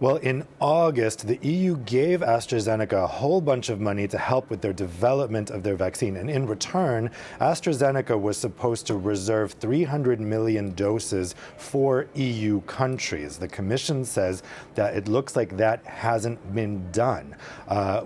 Well, in August, the EU gave AstraZeneca a whole bunch of money to help with their development of their vaccine. And in return, AstraZeneca was supposed to reserve 300 million doses for EU countries. The Commission says that it looks like that hasn't been done.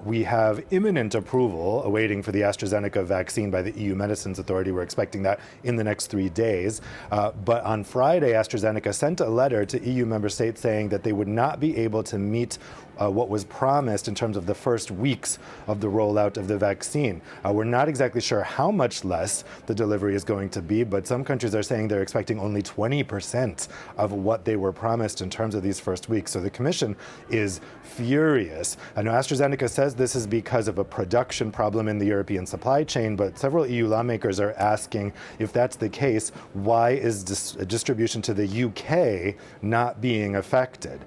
We have imminent approval awaiting for the AstraZeneca vaccine by the EU Medicines Authority. We're expecting that in the next 3 days. But on Friday, AstraZeneca sent a letter to EU member states saying that they would not be able to meet what was promised in terms of the first weeks of the rollout of the vaccine. We're not exactly sure how much less the delivery is going to be, but some countries are saying they're expecting only 20% of what they were promised in terms of these first weeks. So the Commission is furious. I know AstraZeneca says this is because of a production problem in the European supply chain, but several EU lawmakers are asking, if that's the case, why is distribution to the UK not being affected?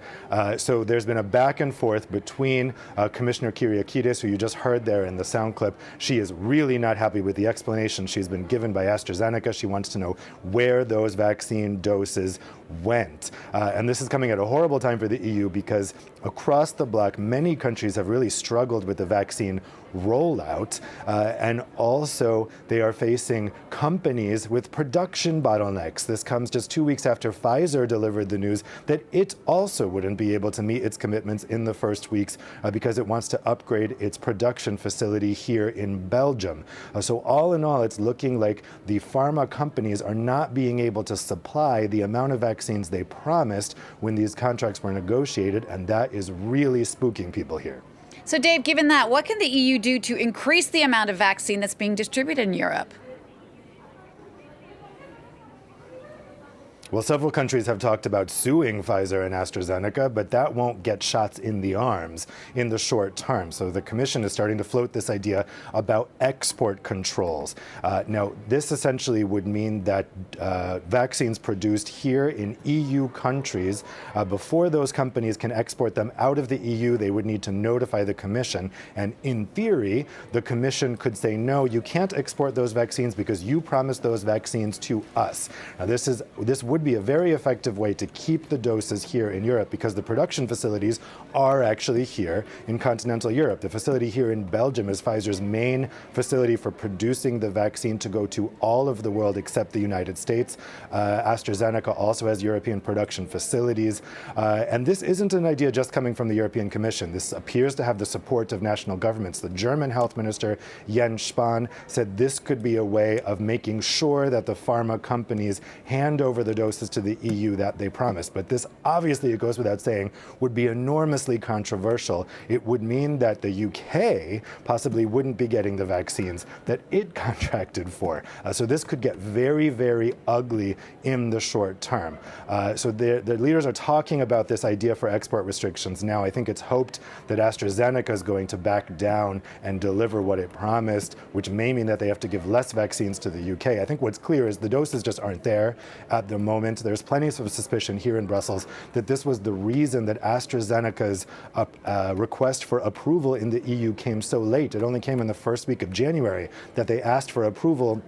So there's been a back and forth between Commissioner Kyriakides, who you just heard there in the sound clip. She is really not happy with the explanation she's been given by AstraZeneca. She wants to know where those vaccine doses went. And this is coming at a horrible time for the EU because across the bloc, many countries have really struggled with the vaccine rollout. And also, they are facing companies with production bottlenecks. This comes just 2 weeks after Pfizer delivered the news that it also wouldn't be able to meet its commitments in the first weeks because it wants to upgrade its production facility here in Belgium. So all in all, it's looking like the pharma companies are not being able to supply the amount of vaccines they promised when these contracts were negotiated, and that is really spooking people here. So, Dave, given that, what can the EU do to increase the amount of vaccine that's being distributed in Europe? Well, several countries have talked about suing Pfizer and AstraZeneca, but that won't get shots in the arms in the short term. So the Commission is starting to float this idea about export controls. Now, this essentially would mean that vaccines produced here in EU countries, before those companies can export them out of the EU, they would need to notify the Commission. And in theory, the Commission could say, no, you can't export those vaccines because you promised those vaccines to us. Now, this would be a very effective way to keep the doses here in Europe because the production facilities are actually here in continental Europe. The facility here in Belgium is Pfizer's main facility for producing the vaccine to go to all of the world except the United States. AstraZeneca also has European production facilities. And this isn't an idea just coming from the European Commission. This appears to have the support of national governments. The German health minister, Jens Spahn, said this could be a way of making sure that the pharma companies hand over the doses to the EU that they promised. But this, obviously, it goes without saying, would be enormously controversial. It would mean that the UK possibly wouldn't be getting the vaccines that it contracted for. So this could get very, very ugly in the short term. So the leaders are talking about this idea for export restrictions now. I think it's hoped that AstraZeneca is going to back down and deliver what it promised, which may mean that they have to give less vaccines to the UK. I think what's clear is the doses just aren't there at the moment. There's plenty of suspicion here in Brussels that this was the reason that AstraZeneca's request for approval in the EU came so late. It only came in the first week of January that they asked for approval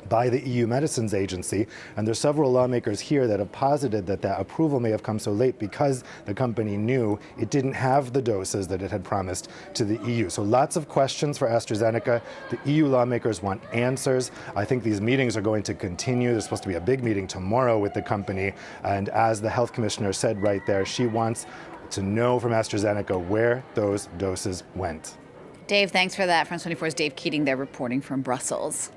by the EU Medicines Agency, and there's several lawmakers here that have posited that that approval may have come so late because the company knew it didn't have the doses that it had promised to the EU. So lots of questions for AstraZeneca. The EU lawmakers want answers. I think these meetings are going to continue. There's supposed to be a big meeting tomorrow with the company, and as the health commissioner said right there, she wants to know from AstraZeneca where those doses went. Dave, thanks for that. France 24's Dave Keating there reporting from Brussels.